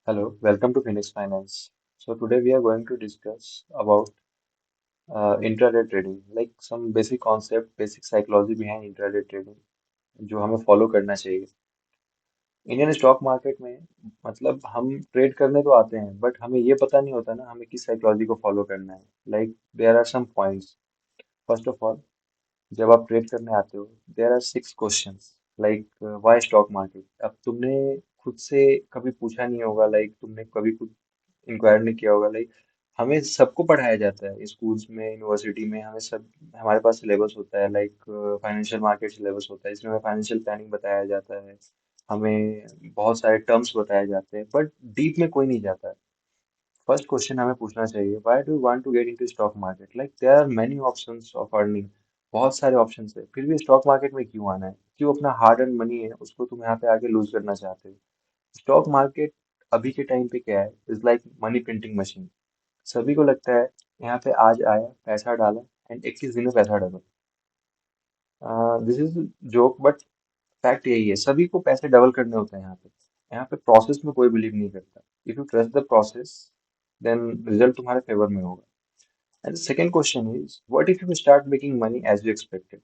Hello, welcome to Phoenix Finance. So today we are going to discuss about intraday trading, like some basic concept, basic psychology behind intraday trading, जो हमें follow करना चाहिए। Indian stock market में मतलब हम trade करने तो आते हैं, बट हमें ये पता नहीं होता ना हमें किस साइकोलॉजी को फॉलो करना है। Like there are some points. First of all, जब आप ट्रेड करने आते हो, there are six questions like why stock market. अब तुमने खुद से कभी पूछा नहीं होगा, लाइक तुमने कभी कुछ इंक्वायर नहीं किया होगा। लाइक हमें सबको पढ़ाया जाता है स्कूल्स में, यूनिवर्सिटी में, हमें सब हमारे पास सिलेबस होता है। लाइक फाइनेंशियल मार्केट सिलेबस होता है, इसमें हमें फाइनेंशियल प्लानिंग बताया जाता है। हमें बहुत सारे टर्म्स बताए जाते हैं, बट डीप में कोई नहीं जाता है। फर्स्ट क्वेश्चन हमें पूछना चाहिए, why do you want to get into stock market. Like there are many options of earning. बहुत सारे ऑप्शंस है, फिर भी स्टॉक मार्केट में क्यों आना है? क्यों अपना हार्ड अर्न मनी है उसको तुम यहाँ पे आके लूज करना चाहते हो? स्टॉक मार्केट अभी के टाइम पे क्या है, is like money printing machine. सभी को लगता है यहाँ पे आज आया, पैसा डाला एंड 21 दिन में पैसा double. This is joke, but fact यही है, सभी को पैसे डबल करने होते हैं यहाँ पे। यहाँ पे प्रोसेस में कोई बिलीव नहीं करता। If you trust the process, then result तुम्हारे फेवर में होगा। And the second question is, what if you start making money as you expected.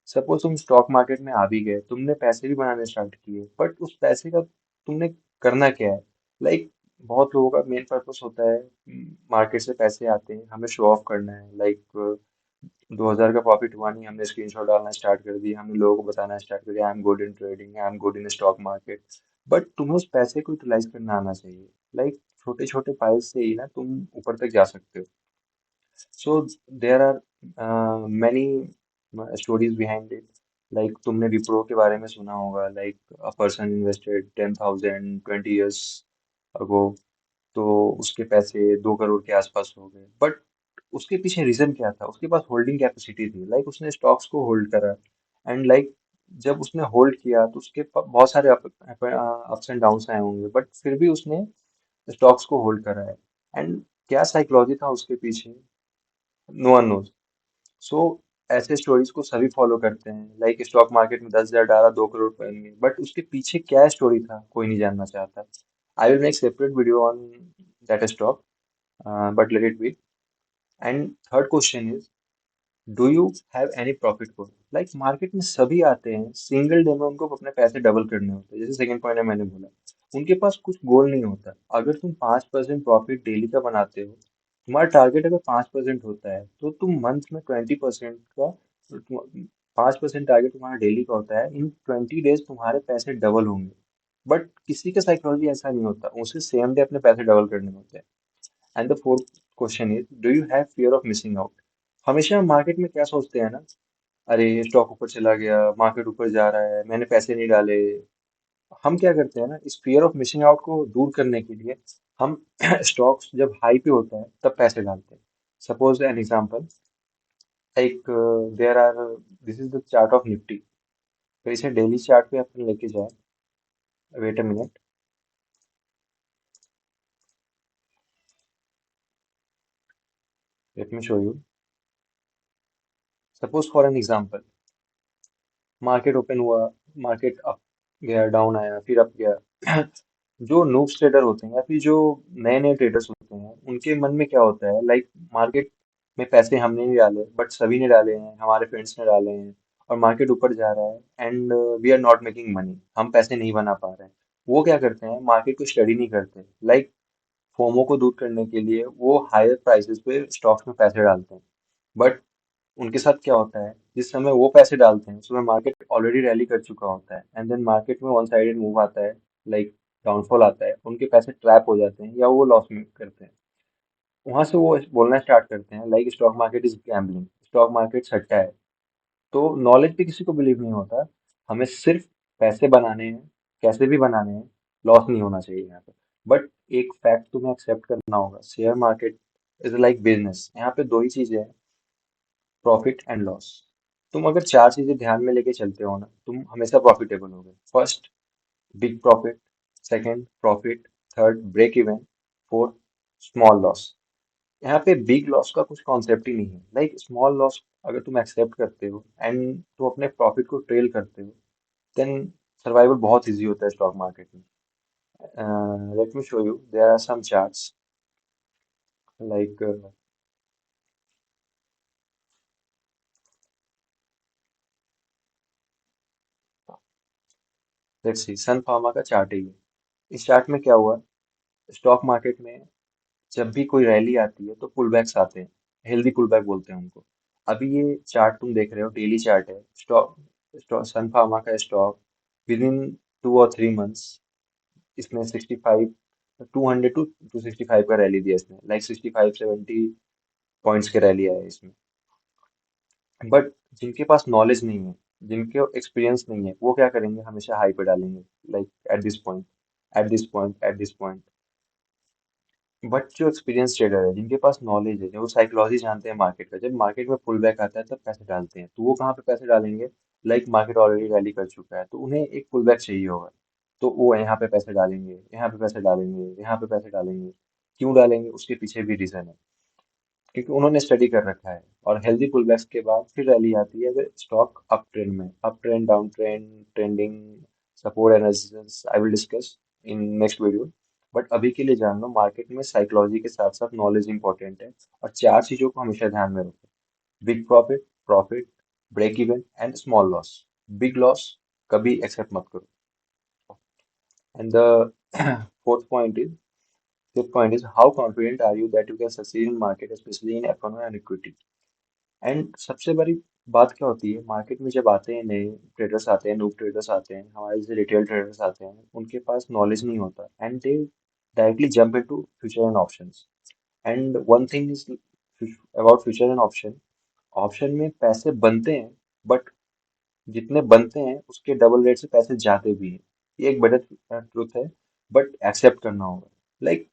Suppose तुम स्टॉक मार्केट में आ भी गए, तुमने पैसे भी बनाने स्टार्ट किए, बट उस पैसे का तुमने करना क्या है? लाइक बहुत लोगों का मेन पर्पस होता है, मार्केट से पैसे आते हैं, हमें शो ऑफ करना है। लाइक 2000 का प्रॉफिट हुआ नहीं, हमने स्क्रीनशॉट डालना स्टार्ट कर दिया, हमने लोगों को बताना स्टार्ट कर दिया, I am good in trading, I am good in stock market. But तुम्हें उस पैसे को यूटिलाइज करना आना चाहिए। लाइक छोटे छोटे पाइल से ही ना तुम ऊपर तक जा सकते हो। So there are many stories behind it. Like तुमने विप्रो के बारे में सुना होगा, like a person invested 10,000 20 years ago, तो उसके पैसे 2 करोड़ के आसपास हो गए। बट उसके पीछे रीजन क्या था? उसके पास होल्डिंग कैपेसिटी थी, लाइक उसने स्टॉक्स को होल्ड करा। एंड लाइक जब उसने होल्ड किया तो उसके बहुत सारे अप्स एंड डाउन्स आए होंगे, बट फिर भी उसने स्टॉक्स को होल्ड करा है। एंड क्या साइकोलॉजी था उसके पीछे, नो वन नोज। सो ऐसे स्टोरीज को सभी फॉलो करते हैं। लाइक स्टॉक मार्केट में 10,000 डाला, 2 करोड़ बन गए, बट उसके पीछे क्या स्टोरी था कोई नहीं जानना चाहता। I will make separate video on that stock, but let it be. And third question is, do you have any profit goal. Like market में सभी आते हैं, सिंगल डे में उनको अपने पैसे डबल करने होते हैं, जैसे सेकंड पॉइंट में मैंने बोला। उनके पास कुछ गोल नहीं होता। अगर तुम 5% प्रॉफिट डेली का बनाते हो, तुम्हारा टारगेट अगर 5% होता है, तो तुम मंथ में 20% का, 5% टारगेट तुम्हारा डेली का होता है, इन 20 डेज तुम्हारे पैसे डबल होंगे। बट किसी का साइकोलॉजी ऐसा नहीं होता, उसे सेम डे अपने पैसे डबल करने होते हैं। And the fourth question is, do you have fear of missing out. हमेशा मार्केट में क्या सोचते हैं ना, अरे ये स्टॉक ऊपर चला गया, मार्केट ऊपर जा रहा है, मैंने पैसे नहीं डाले। हम क्या करते हैं ना, इस फियर ऑफ मिसिंग आउट को दूर करने के लिए हम स्टॉक्स जब हाई पे होता है तब पैसे डालते हैं। Suppose an example, like there are, this is the chart of Nifty. तो इसे डेली चार्ट पे अपन लेके जाए, wait a minute, let me show you. Suppose for an example, market open हुआ, मार्केट अप गया, डाउन आया, फिर अप गया। जो नूब्स ट्रेडर होते हैं या फिर जो नए नए ट्रेडर्स होते हैं, उनके मन में क्या होता है, लाइक मार्केट में पैसे हमने नहीं डाले, बट सभी ने डाले हैं, हमारे फ्रेंड्स ने डाले हैं, और मार्केट ऊपर जा रहा है and we are not making money, हम पैसे नहीं बना पा रहे हैं। वो क्या करते हैं, मार्केट को स्टडी नहीं करते। लाइक फोमो को दूर करने के लिए वो हायर प्राइसेस पे स्टॉक्स में पैसे डालते हैं। बट उनके साथ क्या होता है, जिस समय वो पैसे डालते हैं उस समय मार्केट ऑलरेडी रैली कर चुका होता है, एंड देन मार्केट में वन साइडेड मूव आता है, लाइक डाउनफॉल आता है, उनके पैसे ट्रैप हो जाते हैं या वो लॉस में करते हैं। वहां से वो बोलना स्टार्ट करते हैं, like stock market is gambling, stock market सट्टा है। तो नॉलेज पे किसी को बिलीव नहीं होता। हमें सिर्फ पैसे बनाने हैं, कैसे भी बनाने हैं, लॉस नहीं होना चाहिए यहाँ पे। बट एक फैक्ट तुम्हें एक्सेप्ट करना होगा, share market is like business. यहाँ पे दो ही चीजें हैं, प्रॉफिट एंड लॉस। तुम अगर चार चीजें ध्यान में लेके चलते हो ना, तुम हमेशा प्रॉफिटेबल होगे। First, big profit. Second, profit. Third, break even. Fourth, small loss. यहाँ पे बिग लॉस का कुछ कॉन्सेप्ट ही नहीं है। लाइक स्मॉल लॉस अगर तुम एक्सेप्ट करते हो एंड तुम अपने प्रॉफिट को ट्रेल करते हो, देन सर्वाइवल बहुत इजी होता है स्टॉक मार्केट में। Let me show you. There are some charts like let's see Sun Pharma का चार्ट है ये। इस चार्ट में क्या हुआ, स्टॉक मार्केट में जब भी कोई रैली आती है तो पुलबैक्स आते हैं, हेल्दी पुलबैक बोलते हैं उनको। अभी ये चार्ट तुम देख रहे हो, डेली चार्ट है। स्टॉक स्टॉक सन फार्मा का स्टॉक विद इन 2 और 3 मंथ्स इसने 65 200 टू 265 का रैली दिया इसने, लाइक 65-70 पॉइंट्स के रैली आया इसमें। बट जिनके पास नॉलेज नहीं है, जिनके एक्सपीरियंस नहीं है, वो क्या करेंगे, हमेशा हाई पे डालेंगे, like at this point, at this point, at this point. But जो एक्सपीरियंस ट्रेडर है, जिनके पास नॉलेज है, जो साइकोलॉजी जानते हैं मार्केट का, जब मार्केट में पुल बैक आता है तब पैसे डालते हैं, तो वो कहाँ पे पैसे डालेंगे, लाइक मार्केट ऑलरेडी रैली कर चुका है तो उन्हें एक पुल बैक चाहिए होगा, तो वो यहाँ पे पैसे डालेंगे, यहाँ पे पैसे डालेंगे, यहाँ पे पैसे डालेंगे। क्यों डालेंगे, उसके पीछे भी रीजन है, क्योंकि उन्होंने स्टडी कर रखा है। और हेल्दी पुलबैक्स के बाद फिर रैली आती है अगर स्टॉक अप ट्रेंड में, up trend, down trend, trending, support and resistance I will discuss in next video. But अभी के लिए जान लो, मार्केट में साइकोलॉजी के साथ साथ नॉलेज इंपॉर्टेंट है। और 4 चीजों को हमेशा ध्यान में रखो: big profit, profit, break even and small loss. Big loss कभी एक्सेप्ट मत करो। And the fourth point is fifth point is how confident are you that you can succeed in market, especially in F1 and equity। And सबसे बड़ी बात क्या होती है, market में जब आते हैं नए ट्रेडर्स, आते हैं नूब ट्रेडर्स, आते हैं हमारे जैसे रिटेल ट्रेडर्स आते हैं, उनके पास नॉलेज नहीं होता and they directly jump into future and options. And one thing is about future and option, option में पैसे बनते हैं, बट जितने बनते हैं उसके डबल रेट से पैसे जाते भी हैं। ये एक बड़ा ट्रुथ है, बट एक्सेप्ट करना होगा। लाइक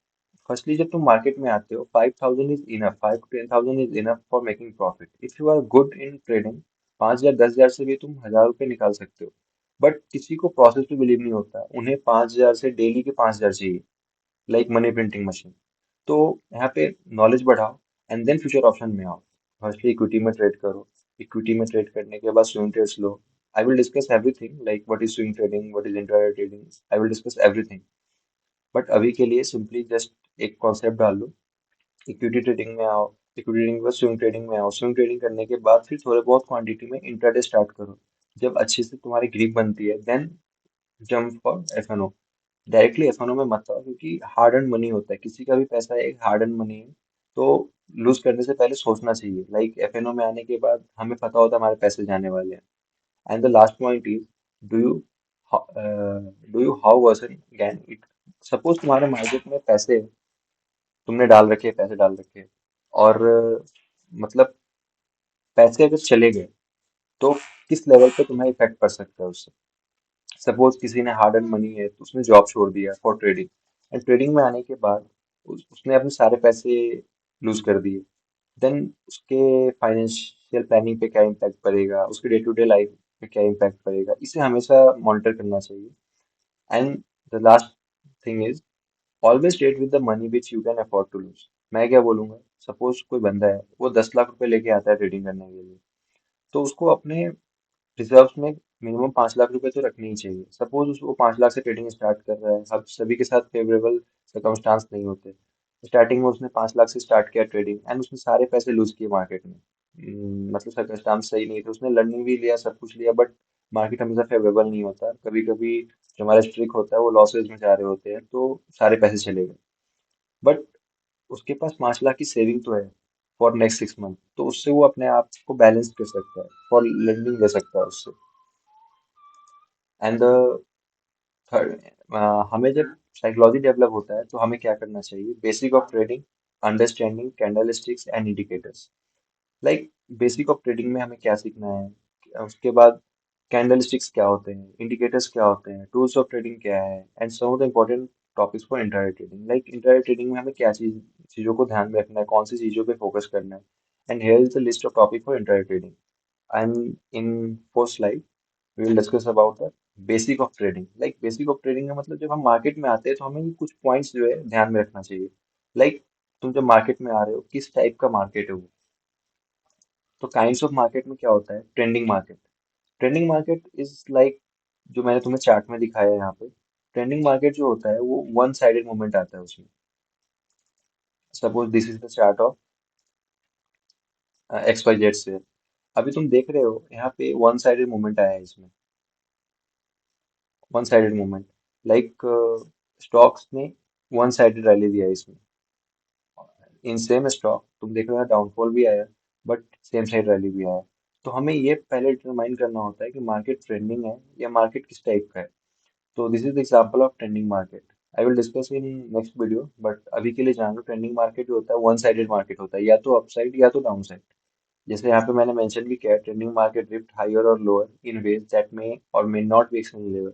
फर्स्टली जब तुम मार्केट में आते हो, 5,000 is enough, 5 to 10,000 is enough for making profit if you are good in trading. 5,000 10,000 से भी तुम 1,000 रुपये निकाल सकते हो। बट किसी को प्रोसेस पे बिलीव नहीं होता, उन्हें 5,000 से डेली के 5,000 चाहिए, लाइक मनी प्रिंटिंग मशीन। तो यहाँ पे नॉलेज बढ़ाओ एंड देन फ्यूचर ऑप्शन में आओ। फर्स्टली इक्विटी में ट्रेड करो, इक्विटी में ट्रेड करने के बाद स्विंग ट्रेड्स लो। I will discuss everything, like what is swing trading, what is intraday trading, I will discuss everything. But अभी के लिए सिंपली जस्ट एक कॉन्सेप्ट डाल लो, इक्विटी ट्रेडिंग में आओ, इक्विटी ट्रेडिंग के बाद स्विंग ट्रेडिंग में आओ, स्विंग ट्रेडिंग करने के बाद फिर थोड़े बहुत क्वांटिटी में इंट्राडे स्टार्ट करो। जब अच्छे से तुम्हारी ग्रिप बनती है, then jump for F and O. Directly F में मत आओ, क्योंकि हार्ड अर्न मनी होता है, किसी का भी पैसा एक हार्ड अर्न मनी है। तो लूज करने से पहले सोचना चाहिए, लाइक एफ में आने के बाद हमें पता होता है हमारे पैसे जाने वाले हैं। And the last point is, do you how version gain it. Suppose तुम्हारे मार्केट में पैसे हैं, तुमने डाल रखे, पैसे डाल रखे, और मतलब पैसे अगर चले गए तो किस लेवल पे तुम्हें इफेक्ट पड़ सकता है उससे। सपोज किसी ने हार्ड अर्न मनी है तो उसने जॉब छोड़ दिया फॉर ट्रेडिंग, एंड ट्रेडिंग में आने के बाद उसने अपने सारे पैसे लूज कर दिए। देन उसके फाइनेंशियल प्लानिंग पे क्या इम्पैक्ट पड़ेगा, उसके डे टू डे लाइफ पे क्या इम्पैक्ट पड़ेगा, इसे हमेशा मॉनिटर करना चाहिए। And the last thing is, always trade with the money which you can afford to lose. मैं क्या बोलूंगा, सपोज कोई बंदा है, वो 10 लाख रुपए लेके आता है ट्रेडिंग करने के लिए, तो उसको अपने रिजर्व्स में मिनिमम 5 लाख रुपए तो रखने ही चाहिए। सपोज उसको 5 लाख से ट्रेडिंग स्टार्ट कर रहा है, अब सभी के साथ फेवरेबल सर्कमस्टांस नहीं होते। स्टार्टिंग में उसने 5 लाख से स्टार्ट किया ट्रेडिंग एंड उसने सारे पैसे लूज किए मार्केट में। मतलब सर्कमस्टांस सही नहीं थे, उसने लर्निंग भी लिया, सब कुछ लिया, बट मार्केट हमेशा फेवरेबल नहीं होता। कभी कभी जो हमारा स्ट्रिक होता है वो लॉसेज में जा रहे होते हैं, तो सारे पैसे चले गए। बट उसके पास 5 लाख की सेविंग तो है फॉर नेक्स्ट 6 मंथ, तो उससे वो अपने आप को बैलेंस कर सकता है, फॉर लेंडिंग ले सकता है उससे। एंड द थर्ड, हमें जब साइकोलॉजी डेवलप होता है तो हमें क्या करना चाहिए, basic of trading, understanding candle sticks and indicators. Like basic of trading में हमें क्या सीखना है, उसके बाद कैंडल स्टिक्स क्या होते हैं, इंडिकेटर्स क्या होते हैं, टूल्स ऑफ ट्रेडिंग क्या है, and some of the important topics for intraday trading. Like intraday trading में हमें क्या चीज़ों को ध्यान में रखना है, कौन सी चीज़ों पे फोकस करना है। And here is the list of topic for intraday trading. And in first slide we will discuss about the basic of trading। like basic of trading का मतलब, जब हम मार्केट में आते हैं तो हमें ये कुछ पॉइंट्स जो है ध्यान में रखना चाहिए। like तुम जब मार्केट में आ रहे हो, किस टाइप का मार्केट है वो। तो काइंड्स ऑफ मार्केट में क्या होता है, trending market. Trending market is like जो मैंने तुम्हें चार्ट में दिखाया है यहाँ पे, ट्रेंडिंग मार्केट जो होता है वो वन साइडेड मूवमेंट आता है उसमें। Suppose this is the chart of X Y Z से। अभी तुम देख रहे हो यहाँ पे वन साइडेड मूवमेंट आया है इसमें। One sided movement, like stocks ने वन साइडेड रैली दिया है इसमें। इन सेम स्टॉक तुम देख रहे हो डाउनफॉल भी आया, बट सेम साइड रैली भी आया। तो हमें ये पहले डिटरमाइन करना होता है कि मार्केट ट्रेंडिंग है या मार्केट किस टाइप का है। तो this is the example of trending market. I will discuss in next video, but अभी के लिए जान लो ट्रेंडिंग मार्केट जो होता है वन साइडेड मार्केट होता है, या तो अपसाइड या तो डाउन साइड। जैसे यहाँ पे मैंने मेंशन भी किया है, ट्रेंडिंग मार्केट ड्रिफ्ट हायर और lower in ways that may or may not be extremely level.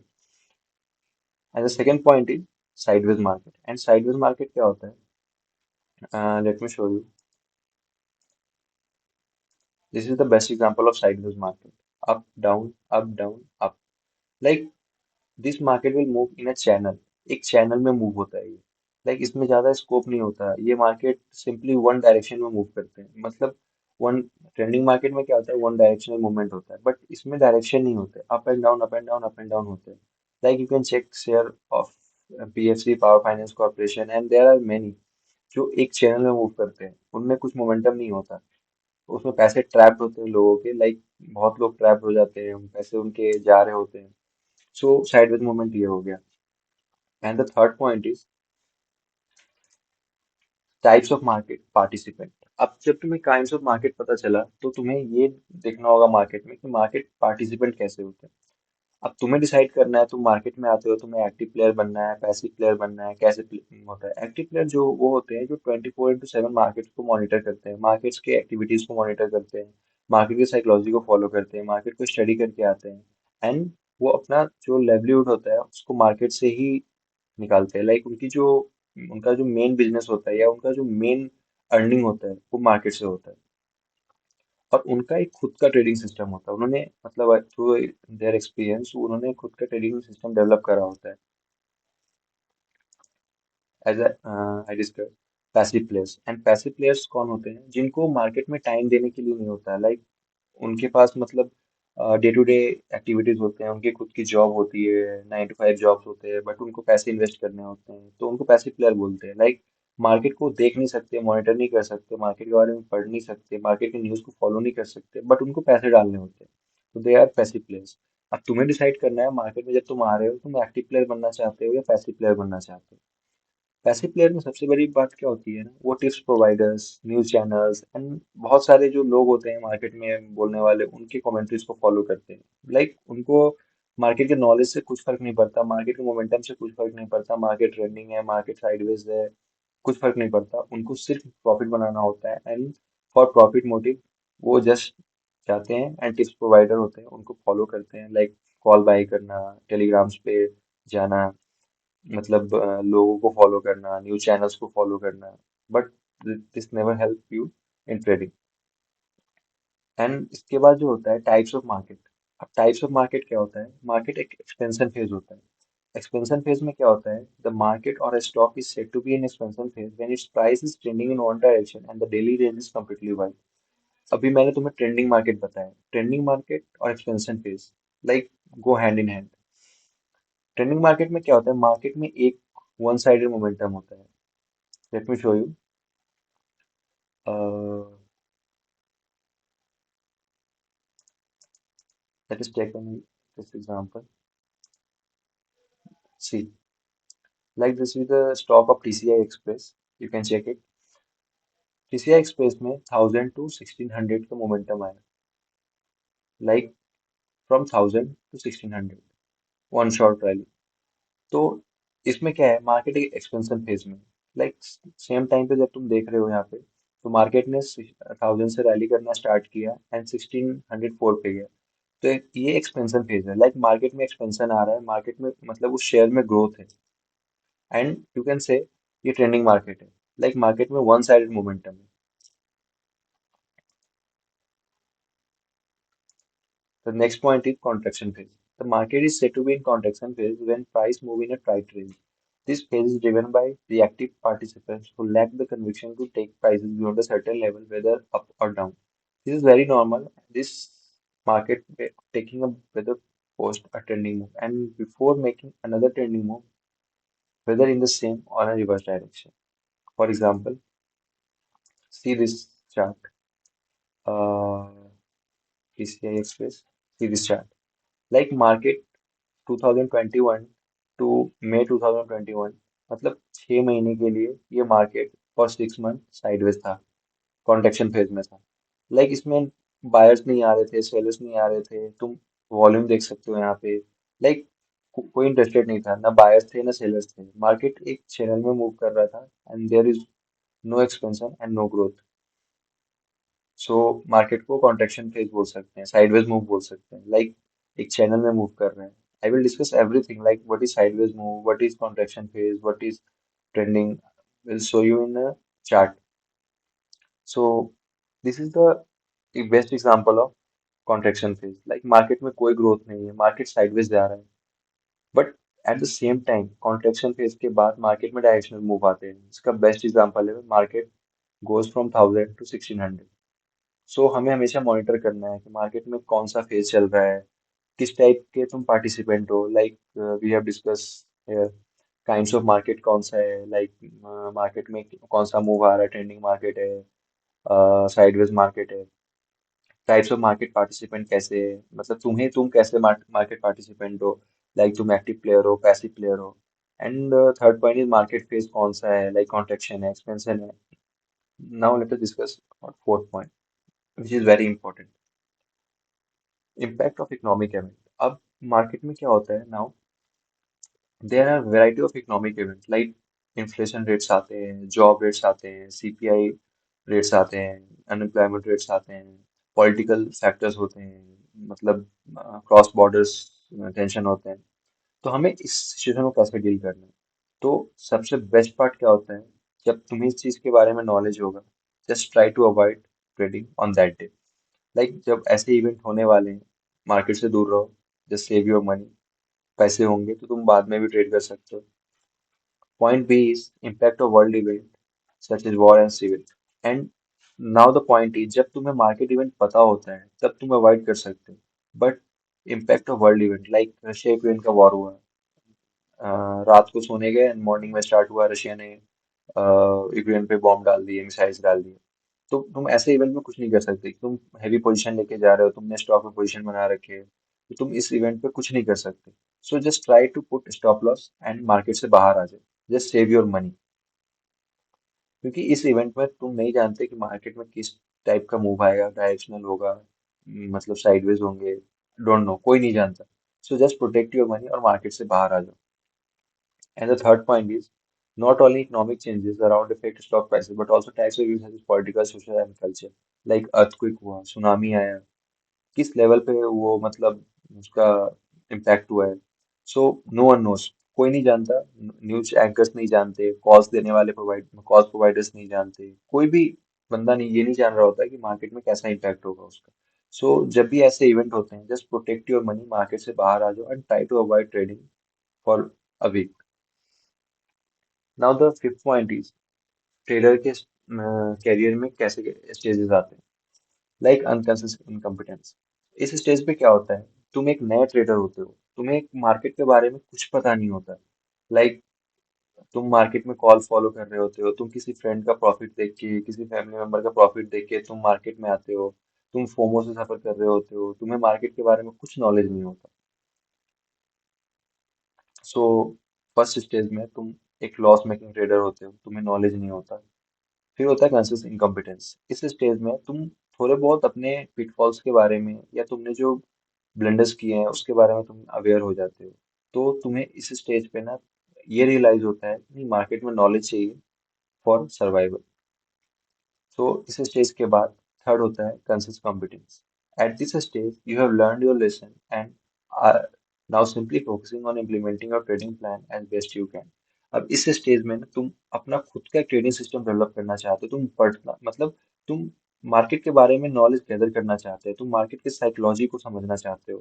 And the second point is sideways market. And sideways market क्या होता है? Let me show you. This is the best example of sideways market. Up, down, up, down, up. Like this market will move in a channel. एक channel में move होता है ये। Like इसमें ज्यादा स्कोप नहीं होता, ये मार्केट सिंपली वन डायरेक्शन में मूव करते हैं। मतलब वन ट्रेंडिंग मार्केट में क्या होता है, वन डायरेक्शनल मूवमेंट होता है, बट इसमें डायरेक्शन नहीं होते, up and down up and down up and down होते हैं। Like you can check share of PFC, power finance corporation, and there are many जो एक चैनल में मूव करते हैं, उनमें कुछ मोमेंटम नहीं होता। उसमें पैसे ट्रैप्ड होते हैं लोगों के, लाइक बहुत लोग ट्रैप हो जाते हैं, पैसे उनके जा रहे होते हैं। सो साइडवेज मूवमेंट ये हो गया। And the third point is types of market participant. अब जब तुम्हें काइंड्स ऑफ मार्केट पता चला, तो तुम्हें ये देखना होगा मार्केट में कि मार्केट पार्टिसिपेंट कैसे होते हैं। अब तुम्हें डिसाइड करना है, तुम मार्केट में आते हो, तुम्हें एक्टिव प्लेयर बनना है, पैसिव प्लेयर बनना है, कैसे होता है। एक्टिव प्लेयर जो वो होते हैं जो 24/7 मार्केट्स को मॉनिटर करते हैं, मार्केट्स के एक्टिविटीज को मॉनिटर करते हैं, मार्केट की साइकोलॉजी को फॉलो करते हैं, मार्केट को स्टडी करके आते हैं। एंड वो अपना जो लेवलीहुड होता है उसको मार्केट से ही निकालते हैं। लाइक उनका जो मेन बिजनेस होता है या उनका जो मेन अर्निंग होता है वो मार्केट से होता है। और उनका एक खुद का ट्रेडिंग सिस्टम होता है, उन्होंने मतलब थ्रू देयर एक्सपीरियंस उन्होंने खुद का ट्रेडिंग सिस्टम डेवलप करा होता है। As I discuss passive players. And passive players कौन होते हैं, जिनको मार्केट में टाइम देने के लिए नहीं होता है। लाइक उनके पास मतलब डे टू डे एक्टिविटीज होते हैं, उनकी खुद की जॉब होती है, 9 to 5 जॉब्स होते हैं, बट उनको पैसे इन्वेस्ट करने होते हैं, तो उनको पैसिव प्लेयर बोलते हैं। लाइक मार्केट को देख नहीं सकते, मॉनिटर नहीं कर सकते, मार्केट के बारे में पढ़ नहीं सकते, मार्केट की न्यूज़ को फॉलो नहीं कर सकते, बट उनको पैसे डालने होते हैं। तो दे आर पैसिव प्लेयर्स। अब तुम्हें डिसाइड करना है मार्केट में जब तुम आ रहे हो, तुम एक्टिव प्लेयर बनना चाहते हो या पैसिव प्लेयर बनना चाहते हो। पैसिव प्लेयर में सबसे बड़ी बात क्या होती है ना, वो tips providers, news channels and बहुत सारे जो लोग होते हैं मार्केट में बोलने वाले, उनकी कमेंट्रीज को फॉलो करते हैं। लाइक उनको मार्केट के नॉलेज से कुछ फर्क नहीं पड़ता, मार्केट के मोमेंटम से कुछ फर्क नहीं पड़ता, मार्केट रनिंग है, मार्केट साइडवेज है, कुछ फर्क नहीं पड़ता। उनको सिर्फ प्रॉफिट बनाना होता है, एंड फॉर प्रॉफिट मोटिव वो जस्ट जाते हैं एंड टिप्स प्रोवाइडर होते हैं उनको फॉलो करते हैं। लाइक कॉल बाय करना, टेलीग्राम्स पे जाना, मतलब लोगों को फॉलो करना, न्यूज चैनल्स को फॉलो करना, but this never help you in trading. And इसके बाद जो होता है टाइप्स ऑफ मार्केट। अब टाइप्स ऑफ मार्केट क्या होता है, मार्केट एक एक्सपेंशन फेज होता है। एक्सपेंशन फेज में क्या होता है, द मार्केट और stock is said to be in expansion phase when its price is trending in one direction and the daily range is completely wide. अभी मैंने तुम्हें ट्रेंडिंग मार्केट बताया, ट्रेंडिंग मार्केट और expansion phase like go hand in hand. Trending market में क्या होता है, market में एक वन साइडेड मोमेंटम होता है। Late me show you. Let us take this example. See, like this is the stock of TCI Express. You can check it. TCI Express में 1000 to 1600 का मोमेंटम आया, like from 1000 to 1600, one short rally. तो इसमें क्या है, market एक expansion phase में, like same time पे जब तुम देख रहे हो यहाँ पे, तो मार्केट ने 1000 से रैली करना स्टार्ट किया एंड 1604 पे गया। तो ये एक्सपेंशन फेज है, लाइक मार्केट में एक्सपेंशन आ रहा है, मार्केट में मतलब उस शेयर में ग्रोथ है। एंड यू कैन से ये ट्रेंडिंग मार्केट है, लाइक मार्केट में वन साइडेड मोमेंटम है। The next point is contraction phase. The market is said to be in contraction phase when price move in a tight range. This phase is driven by reactive participants who lack the conviction to take prices beyond a certain level, whether up or down. This is very normal. This market taking a whether post a trending move and before making another trending move, whether in the same or a reverse direction. For example, see this chart, uh, PCI Express, see this chart. Like market 2021 to मई 2021 मतलब 6 महीने के लिए ये market और 6 month sideways था contraction phase में था like इसमें बायर्स नहीं आ रहे थे सेलर्स नहीं आ रहे थे तुम वॉल्यूम देख सकते हो यहाँ पे लाइक कोई इंटरेस्टेड नहीं था ना बायर्स थे ना सेलर्स थे मार्केट एक चैनल में मूव कर रहा था and there is no expansion and no growth so market को कॉन्ट्रेक्शन फेज बोल सकते हैं साइडवेज मूव बोल सकते हैं लाइक एक चैनल में मूव कर रहे हैं आई will discuss everything like what is sideways move what is contraction phase what is trending will show you in a chart so this is the best example of contraction phase like market में कोई growth नहीं है market sideways जा रहा है but at the same time contraction phase के बाद market में डायरेक्शनल मूव आते हैं इसका बेस्ट एग्जांपल है मार्केट गोज फ्रॉम 1000 टू 1600 सो हमें हमेशा मॉनिटर करना है कि मार्केट में कौन सा फेज चल रहा है किस टाइप के तुम पार्टिसिपेंट हो like we have discuss kinds of market कौन सा है लाइक मार्केट में कौन सा मूव आ रहा है ट्रेंडिंग मार्केट है साइडवेज मार्केट है टाइप्स ऑफ मार्केट पार्टिसिपेंट कैसे है मतलब तुम कैसे मार्केट पार्टिसिपेंट हो लाइक तुम एक्टिव प्लेयर हो पैसिव प्लेयर हो and third point is market phase कौन सा है लाइक कॉन्ट्रेक्शन है एक्सपेंशन है now let us discuss fourth point which is very important impact of economic event अब मार्केट में क्या होता है now there are variety of economic event like inflation rates आते हैं जॉब रेट्स आते हैं सीपीआई रेट्स आते हैं अनएम्प्लॉयमेंट रेट्स आते हैं पॉलिटिकल फैक्टर्स होते हैं मतलब क्रॉस बॉर्डर्स टेंशन होते हैं तो हमें इस सिचुएशन को कैसे डील करना है तो सबसे बेस्ट पार्ट क्या होता है जब तुम्हें इस चीज के बारे में नॉलेज होगा just try to avoid trading on that day like जब ऐसे इवेंट होने वाले हैं मार्केट से दूर रहो जस्ट सेव योर मनी पैसे होंगे तो तुम बाद में भी ट्रेड कर सकते हो point B is impact of world event such is war and civil and now the point is जब तुम्हें मार्केट इवेंट पता होता है तब तुम अवॉइड कर सकते हो but impact of world event like Russia Ukraine का वॉर हुआ रात को सोने गए एंड मॉर्निंग में स्टार्ट हुआ रशिया ने यूक्रेन पे बॉम्ब डाल दिए मिसाइल्स डाल दिए तो तुम ऐसे इवेंट में कुछ नहीं कर सकते तुम हैवी पोजीशन लेके जा रहे हो तुमने स्टॉक में पोजीशन बना रखे है तो तुम इस इवेंट पे कुछ नहीं कर सकते so just try to put stop loss and market से बाहर आ जाए जस्ट सेव योर मनी क्योंकि इस इवेंट में तुम नहीं जानते कि मार्केट में किस टाइप का मूव आएगा डायरेक्शनल होगा मतलब साइडवेज होंगे डोंट नो कोई नहीं जानता so just protect your money और मार्केट से बाहर आ जाओ And the third point is not only economic changes around affect stock prices, but also types of events such as political, social, and culture. Like earthquake हुआ, tsunami आया, किस level पे वो मतलब उसका इम्पैक्ट हुआ है. सो नो वन नोस, कोई नहीं जानता, न्यूज एंकर्स नहीं जानते, कॉज देने वाले कॉज प्रोवाइडर्स नहीं जानते, कोई भी बंदा नहीं ये नहीं जान रहा होता कि मार्केट में कैसा इम्पैक्ट होगा उसका. सो जब भी ऐसे इवेंट होते हैं just protect your money market से बाहर आ जाओ and try to avoid trading for a week. Now the fifth point is trader के कैरियर में कैसे स्टेजेस आते हैं लाइक अनकंसिस्टेंट इनकम्पिटेंस इस स्टेज पे क्या होता है तुम एक नए ट्रेडर होते हो तुम्हें मार्केट के बारे में कुछ पता नहीं होता लाइक तुम मार्केट में कॉल फॉलो कर रहे होते हो तुम किसी फ्रेंड का प्रॉफिट देख के किसी फैमिली मेंबर का प्रॉफिट देख के तुम मार्केट में आते हो तुम फोमो से सफर कर रहे होते हो तुम्हें मार्केट के बारे में कुछ नॉलेज नहीं होता सो फर्स्ट स्टेज में तुम एक लॉस मेकिंग ट्रेडर होते हो तुम्हें नॉलेज नहीं होता फिर होता है कंसिस इनकम्पिटेंस इस स्टेज में तुम थोड़े बहुत अपने पिटफॉल्स के बारे में या तुमने जो ब्लंडर्स किए हैं उसके बारे में तुम अवेयर हो जाते हो तो तुम्हें इस स्टेज पे ना ये रियलाइज होता है कि मार्केट में नॉलेज चाहिए फॉर सर्वाइवल तो इस स्टेज के बाद थर्ड होता है conscious competence at this stage you have learn your lesson and are now simply focusing on implementing your trading plan as best you can अब इस स्टेज में ना तुम अपना खुद का ट्रेडिंग सिस्टम डेवलप करना चाहते हो तुम पढ़ना मतलब तुम मार्केट के बारे में नॉलेज गैदर करना चाहते हो तुम मार्केट की साइकोलॉजी को समझना चाहते हो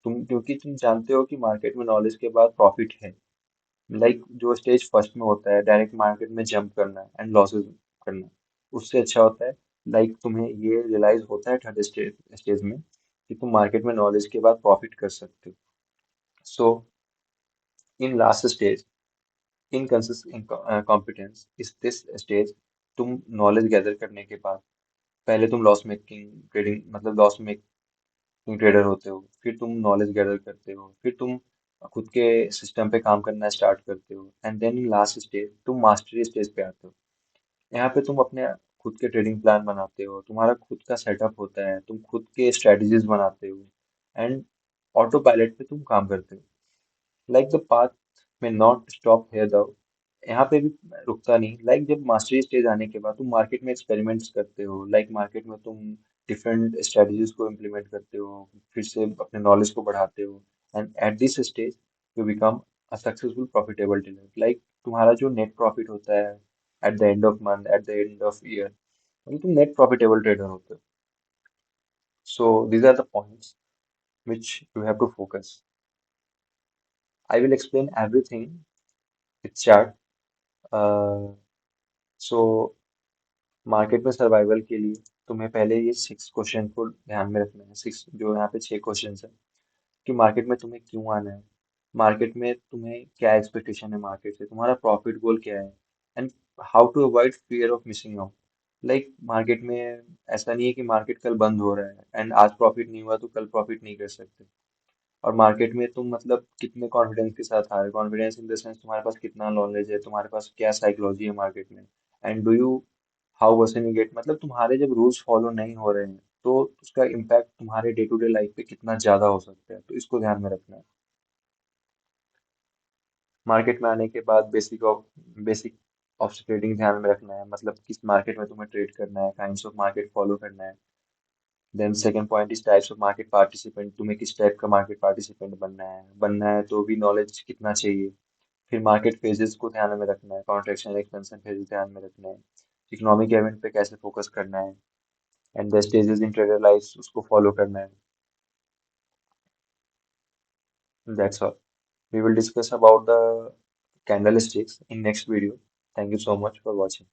तुम क्योंकि तुम जानते हो कि मार्केट में नॉलेज के बाद प्रॉफिट है लाइक जो स्टेज फर्स्ट में होता है डायरेक्ट मार्केट में जंप करना एंड लॉसेस करना उससे अच्छा होता है लाइक तुम्हें ये रियलाइज होता है थर्ड स्टेज स्टेज में कि तुम मार्केट में नॉलेज के बाद प्रॉफिट कर सकते हो so in last stage inconsistent competence is this stage, तुम नॉलेज गैदर करने के बाद पहले तुम लॉस मेकिंग ट्रेडिंग मतलब लॉस मेकिंग ट्रेडर होते हो, फिर तुम नॉलेज गैदर करते हो, फिर तुम खुद के सिस्टम पे काम करना स्टार्ट करते हो, and then in last stage तुम मास्टरी स्टेज पे आते हो। यहाँ पे तुम अपने खुद के ट्रेडिंग प्लान बनाते हो, तुम्हारा खुद का सेटअप होता है, तुम खुद के स्ट्रेटजीज बनाते हो, एंड ऑटो पायलट पे तुम काम करते हो। लाइक द पाथ में नॉट स्टॉप हेयर द, यहाँ पे भी रुकता नहीं। लाइक जब मास्टरी स्टेज आने के बाद तुम मार्केट में एक्सपेरिमेंट्स करते हो, लाइक मार्केट में तुम डिफरेंट स्ट्रेटजीज को इम्प्लीमेंट करते हो, फिर से अपने नॉलेज को बढ़ाते हो, and at this stage you become a successful profitable trader. Like तुम्हारा जो नेट प्रॉफिट होता है at the end of month, at the end of year, मतलब तुम नेट प्रॉफिटेबल ट्रेडर होते हो। So these are the points which you have to focus. I will explain everything with chart. Uh, so market में survival के लिए तुम्हें पहले ये 6 क्वेश्चन को ध्यान में रखना है। सिक्स जो यहाँ पे 6 क्वेश्चन है कि मार्केट में तुम्हें क्यों आना है, मार्केट में तुम्हें क्या एक्सपेक्टेशन है मार्केट से, तुम्हारा प्रॉफिट गोल क्या है, and how to avoid fear of missing out. Like market में ऐसा नहीं है कि मार्केट कल बंद हो रहा है एंड आज प्रॉफिट नहीं हुआ तो कल प्रॉफिट नहीं कर सकते। और मार्केट में तुम मतलब कितने कॉन्फिडेंस के साथ आ रहे हो, कॉन्फिडेंस इन द सेंस तुम्हारे पास कितना नॉलेज है, तुम्हारे पास क्या साइकोलॉजी है मार्केट में, and do you how version you get, मतलब तुम्हारे जब रूल्स फॉलो नहीं हो रहे हैं तो उसका इम्पैक्ट तुम्हारे डे टू डे लाइफ पे कितना ज्यादा हो सकता है, तो इसको ध्यान में रखना है। मार्केट में आने के बाद बेसिक ऑफ ट्रेडिंग ध्यान में रखना है, मतलब किस मार्केट में तुम्हें ट्रेड करना है, काइंड्स ऑफ मार्केट फॉलो करना है। Then second point is types of market participant, तुम्हें किस टाइप का मार्केट पार्टिसिपेंट बनना है तो भी नॉलेज कितना चाहिए। फिर मार्केट फेजेस को ध्यान में रखना है, कॉन्ट्रैक्शन एक्सपेंशन फेजेस ध्यान में रखना है, इकोनॉमिक इवेंट पे कैसे फोकस करना है, and the stages in trader life उसको फॉलो करना है। That's all. We will discuss about the candlesticks in next video. Thank you so much for watching.